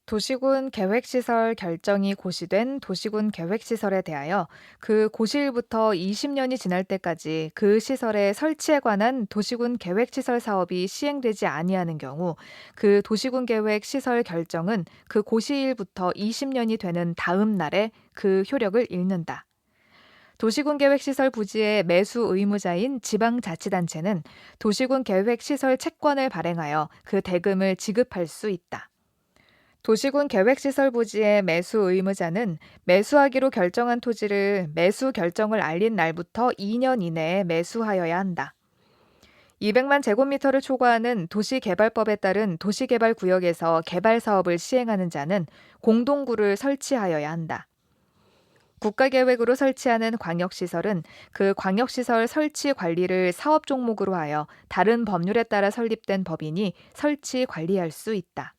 도시군 계획시설 결정이 고시된 도시군 계획시설에 대하여 그 고시일부터 20년이 지날 때까지 그 시설의 설치에 관한 도시군 계획시설 사업이 시행되지 아니하는 경우 그 도시군 계획 시설 결정은 그 고시일부터 20년이 되는 다음 날에 그 효력을 잃는다. 도시군 계획시설 부지의 매수 의무자인 지방자치단체는 도시군 계획시설 채권을 발행하여 그 대금을 지급할 수 있다. 도시군 계획시설 부지의 매수 의무자는 매수하기로 결정한 토지를 매수 결정을 알린 날부터 2년 이내에 매수하여야 한다. 200만 제곱미터를 초과하는 도시개발법에 따른 도시개발구역에서 개발사업을 시행하는 자는 공동구를 설치하여야 한다. 국가계획으로 설치하는 광역시설은 그 광역시설 설치 관리를 사업 종목으로 하여 다른 법률에 따라 설립된 법인이 설치 관리할 수 있다.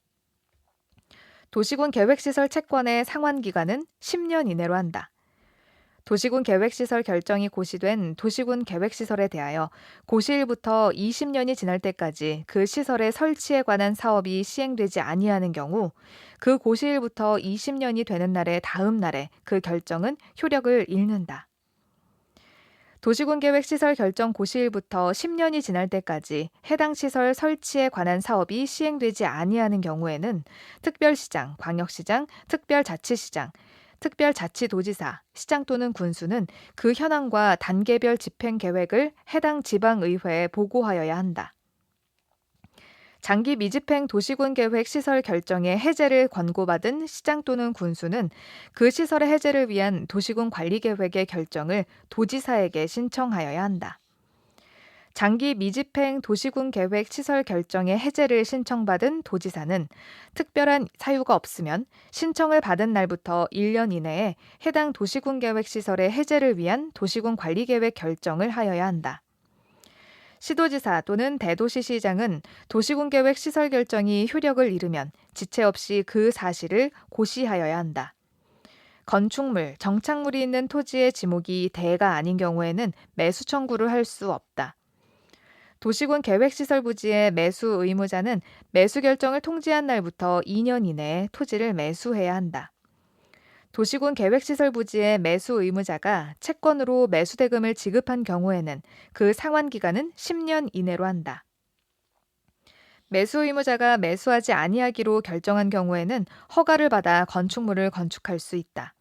도시군 계획시설 채권의 상환기간은 10년 이내로 한다. 도시군 계획시설 결정이 고시된 도시군 계획시설에 대하여 고시일부터 20년이 지날 때까지 그 시설의 설치에 관한 사업이 시행되지 아니하는 경우 그 고시일부터 20년이 되는 날의 다음 날에 그 결정은 효력을 잃는다. 도시군 계획 시설 결정 고시일부터 10년이 지날 때까지 해당 시설 설치에 관한 사업이 시행되지 아니하는 경우에는 특별시장, 광역시장, 특별자치시장, 특별자치도지사, 시장 또는 군수는 그 현황과 단계별 집행 계획을 해당 지방의회에 보고하여야 한다. 장기 미집행 도시군 계획 시설 결정의 해제를 권고받은 시장 또는 군수는 그 시설의 해제를 위한 도시군 관리 계획의 결정을 도지사에게 신청하여야 한다. 장기 미집행 도시군 계획 시설 결정의 해제를 신청받은 도지사는 특별한 사유가 없으면 신청을 받은 날부터 1년 이내에 해당 도시군 계획 시설의 해제를 위한 도시군 관리 계획 결정을 하여야 한다. 시도지사 또는 대도시시장은 도시군 계획 시설 결정이 효력을 잃으면 지체 없이 그 사실을 고시하여야 한다. 건축물, 정착물이 있는 토지의 지목이 대가 아닌 경우에는 매수 청구를 할 수 없다. 도시군 계획시설 부지의 매수 의무자는 매수 결정을 통지한 날부터 2년 이내에 토지를 매수해야 한다. 도시군 계획시설 부지의 매수 의무자가 채권으로 매수대금을 지급한 경우에는 그 상환기간은 10년 이내로 한다. 매수 의무자가 매수하지 아니하기로 결정한 경우에는 허가를 받아 건축물을 건축할 수 있다.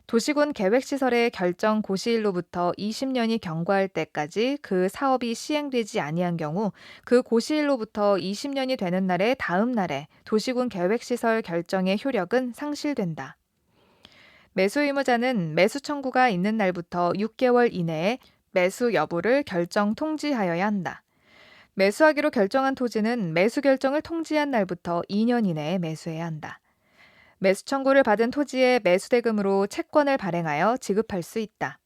도시군 계획시설의 결정 고시일로부터 20년이 경과할 때까지 그 사업이 시행되지 아니한 경우 그 고시일로부터 20년이 되는 날의 다음 날에 도시군 계획시설 결정의 효력은 상실된다. 매수 의무자는 매수 청구가 있는 날부터 6개월 이내에 매수 여부를 결정 통지하여야 한다. 매수하기로 결정한 토지는 매수 결정을 통지한 날부터 2년 이내에 매수해야 한다. 매수 청구를 받은 토지의 매수대금으로 채권을 발행하여 지급할 수 있다.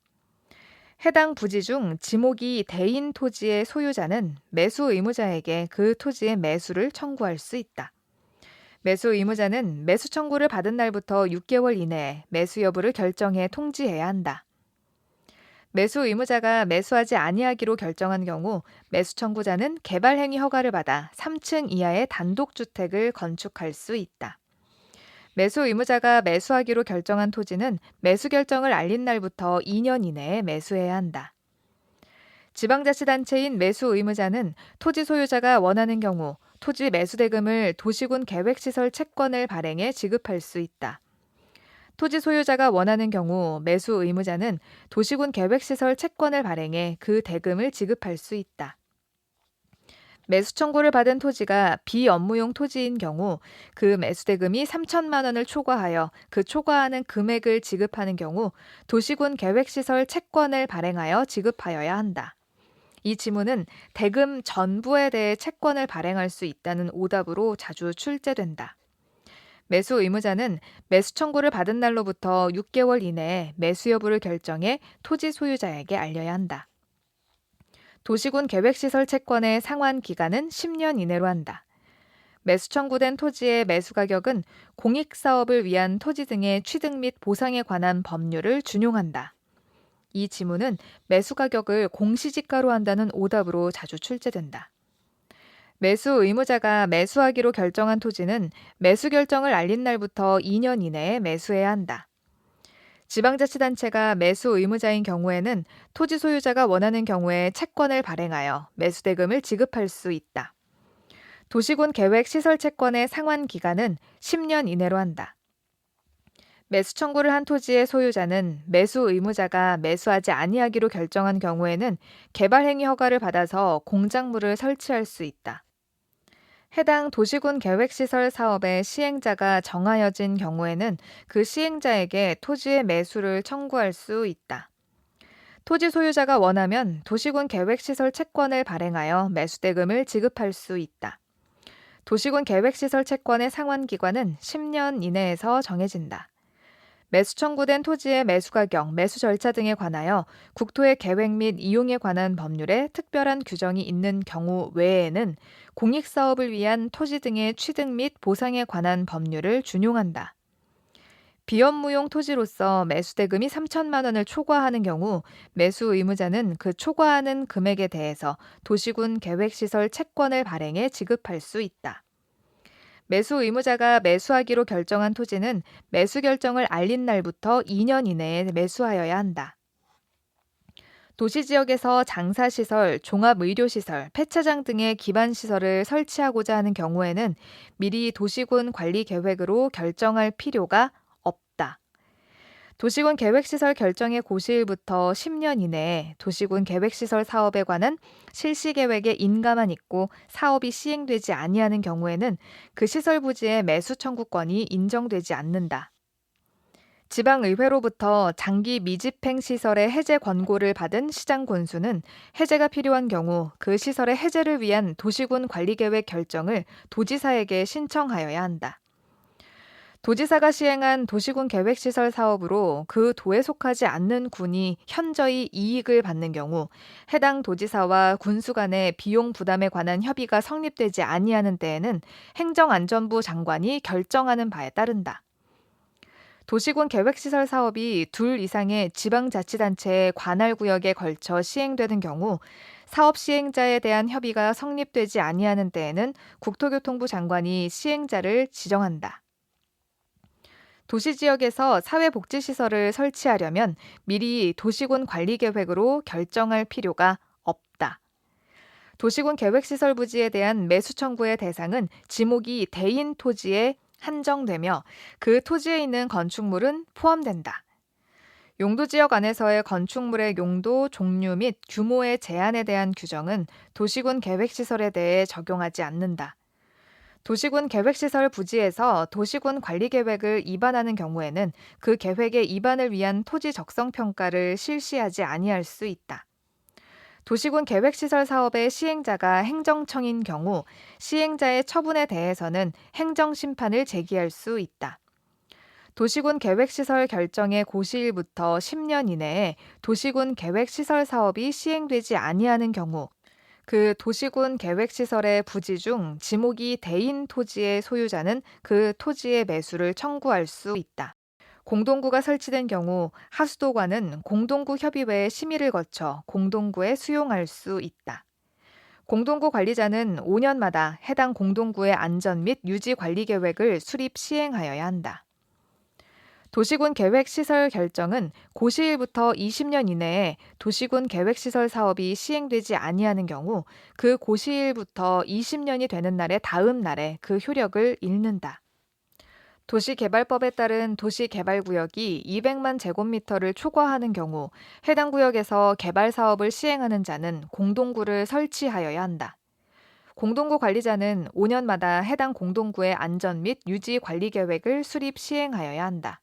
해당 부지 중 지목이 대인 토지의 소유자는 매수 의무자에게 그 토지의 매수를 청구할 수 있다. 매수 의무자는 매수 청구를 받은 날부터 6개월 이내에 매수 여부를 결정해 통지해야 한다. 매수 의무자가 매수하지 아니하기로 결정한 경우 매수 청구자는 개발행위 허가를 받아 3층 이하의 단독주택을 건축할 수 있다. 매수 의무자가 매수하기로 결정한 토지는 매수 결정을 알린 날부터 2년 이내에 매수해야 한다. 지방자치단체인 매수 의무자는 토지 소유자가 원하는 경우 토지 매수대금을 도시군 계획시설 채권을 발행해 지급할 수 있다. 토지 소유자가 원하는 경우 매수 의무자는 도시군 계획시설 채권을 발행해 그 대금을 지급할 수 있다. 매수 청구를 받은 토지가 비업무용 토지인 경우 그 매수대금이 3천만 원을 초과하여 그 초과하는 금액을 지급하는 경우 도시군 계획시설 채권을 발행하여 지급하여야 한다. 이 지문은 대금 전부에 대해 채권을 발행할 수 있다는 오답으로 자주 출제된다. 매수 의무자는 매수 청구를 받은 날로부터 6개월 이내에 매수 여부를 결정해 토지 소유자에게 알려야 한다. 도시군 계획시설 채권의 상환 기간은 10년 이내로 한다. 매수 청구된 토지의 매수 가격은 공익사업을 위한 토지 등의 취득 및 보상에 관한 법률을 준용한다. 이 지문은 매수 가격을 공시지가로 한다는 오답으로 자주 출제된다. 매수 의무자가 매수하기로 결정한 토지는 매수 결정을 알린 날부터 2년 이내에 매수해야 한다. 지방자치단체가 매수 의무자인 경우에는 토지 소유자가 원하는 경우에 채권을 발행하여 매수대금을 지급할 수 있다. 도시군 계획 시설 채권의 상환 기간은 10년 이내로 한다. 매수 청구를 한 토지의 소유자는 매수 의무자가 매수하지 아니하기로 결정한 경우에는 개발행위 허가를 받아서 공작물을 설치할 수 있다. 해당 도시군 계획시설 사업의 시행자가 정하여진 경우에는 그 시행자에게 토지의 매수를 청구할 수 있다. 토지 소유자가 원하면 도시군 계획시설 채권을 발행하여 매수대금을 지급할 수 있다. 도시군 계획시설 채권의 상환기관은 10년 이내에서 정해진다. 매수 청구된 토지의 매수가격, 매수 절차 등에 관하여 국토의 계획 및 이용에 관한 법률에 특별한 규정이 있는 경우 외에는 공익사업을 위한 토지 등의 취득 및 보상에 관한 법률을 준용한다. 비업무용 토지로서 매수대금이 3천만 원을 초과하는 경우 매수 의무자는 그 초과하는 금액에 대해서 도시군 계획시설 채권을 발행해 지급할 수 있다. 매수 의무자가 매수하기로 결정한 토지는 매수 결정을 알린 날부터 2년 이내에 매수하여야 한다. 도시지역에서 장사시설, 종합의료시설, 폐차장 등의 기반시설을 설치하고자 하는 경우에는 미리 도시군 관리계획으로 결정할 필요가 없다. 도시군 계획시설 결정의 고시일부터 10년 이내에 도시군 계획시설 사업에 관한 실시계획에 인가만 있고 사업이 시행되지 아니하는 경우에는 그 시설 부지의 매수 청구권이 인정되지 않는다. 지방의회로부터 장기 미집행 시설의 해제 권고를 받은 시장 군수는 해제가 필요한 경우 그 시설의 해제를 위한 도시군 관리계획 결정을 도지사에게 신청하여야 한다. 도지사가 시행한 도시군 계획시설 사업으로 그 도에 속하지 않는 군이 현저히 이익을 받는 경우 해당 도지사와 군수 간의 비용 부담에 관한 협의가 성립되지 아니하는 때에는 행정안전부 장관이 결정하는 바에 따른다. 도시군 계획시설 사업이 둘 이상의 지방자치단체의 관할구역에 걸쳐 시행되는 경우 사업 시행자에 대한 협의가 성립되지 아니하는 때에는 국토교통부 장관이 시행자를 지정한다. 도시지역에서 사회복지시설을 설치하려면 미리 도시군 관리계획으로 결정할 필요가 없다. 도시군 계획시설 부지에 대한 매수 청구의 대상은 지목이 대인 토지에 한정되며 그 토지에 있는 건축물은 포함된다. 용도지역 안에서의 건축물의 용도, 종류 및 규모의 제한에 대한 규정은 도시군 계획시설에 대해 적용하지 않는다. 도시군 계획시설 부지에서 도시군 관리계획을 위반하는 경우에는 그 계획의 위반을 위한 토지 적성평가를 실시하지 아니할 수 있다. 도시군 계획시설 사업의 시행자가 행정청인 경우 시행자의 처분에 대해서는 행정심판을 제기할 수 있다. 도시군 계획시설 결정의 고시일부터 10년 이내에 도시군 계획시설 사업이 시행되지 아니하는 경우 그 도시군 계획시설의 부지 중 지목이 대인 토지의 소유자는 그 토지의 매수를 청구할 수 있다. 공동구가 설치된 경우 하수도관은 공동구 협의회의 심의를 거쳐 공동구에 수용할 수 있다. 공동구 관리자는 5년마다 해당 공동구의 안전 및 유지 관리 계획을 수립 시행하여야 한다. 도시군 계획시설 결정은 고시일부터 20년 이내에 도시군 계획시설 사업이 시행되지 아니하는 경우 그 고시일부터 20년이 되는 날의 다음 날에 그 효력을 잃는다. 도시개발법에 따른 도시개발구역이 200만 제곱미터를 초과하는 경우 해당 구역에서 개발사업을 시행하는 자는 공동구를 설치하여야 한다. 공동구 관리자는 5년마다 해당 공동구의 안전 및 유지 관리 계획을 수립 시행하여야 한다.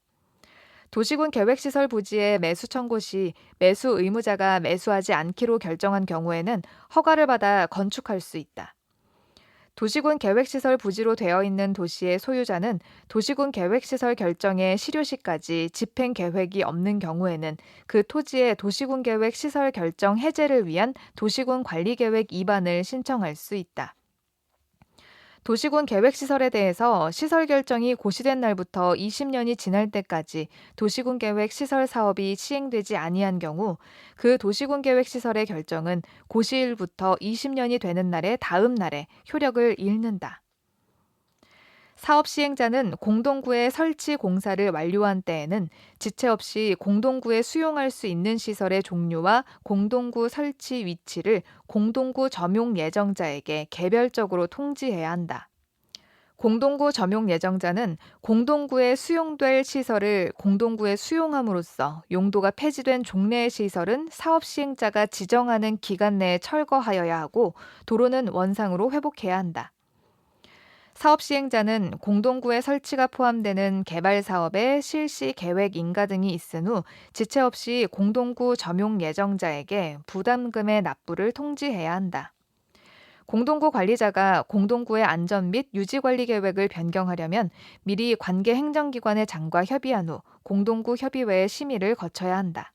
도시군 계획시설 부지의 매수 청구 시 매수 의무자가 매수하지 않기로 결정한 경우에는 허가를 받아 건축할 수 있다. 도시군 계획시설 부지로 되어 있는 도시의 소유자는 도시군 계획시설 결정의 실효시까지 집행 계획이 없는 경우에는 그 토지의 도시군 계획 시설 결정 해제를 위한 도시군 관리 계획 위반을 신청할 수 있다. 도시군 계획시설에 대해서 시설 결정이 고시된 날부터 20년이 지날 때까지 도시군 계획 시설 사업이 시행되지 아니한 경우 그 도시군 계획 시설의 결정은 고시일부터 20년이 되는 날의 다음 날에 효력을 잃는다. 사업 시행자는 공동구의 설치 공사를 완료한 때에는 지체 없이 공동구에 수용할 수 있는 시설의 종류와 공동구 설치 위치를 공동구 점용 예정자에게 개별적으로 통지해야 한다. 공동구 점용 예정자는 공동구에 수용될 시설을 공동구에 수용함으로써 용도가 폐지된 종래의 시설은 사업 시행자가 지정하는 기간 내에 철거하여야 하고 도로는 원상으로 회복해야 한다. 사업 시행자는 공동구의 설치가 포함되는 개발 사업의 실시 계획 인가 등이 있은 후 지체 없이 공동구 점용 예정자에게 부담금의 납부를 통지해야 한다. 공동구 관리자가 공동구의 안전 및 유지 관리 계획을 변경하려면 미리 관계 행정기관의 장과 협의한 후 공동구 협의회의 심의를 거쳐야 한다.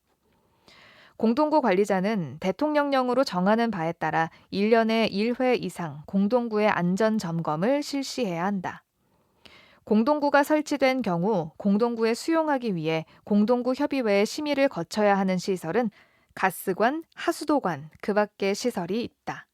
공동구 관리자는 대통령령으로 정하는 바에 따라 1년에 1회 이상 공동구의 안전 점검을 실시해야 한다. 공동구가 설치된 경우 공동구에 수용하기 위해 공동구 협의회의 심의를 거쳐야 하는 시설은 가스관, 하수도관, 그 밖의 시설이 있다.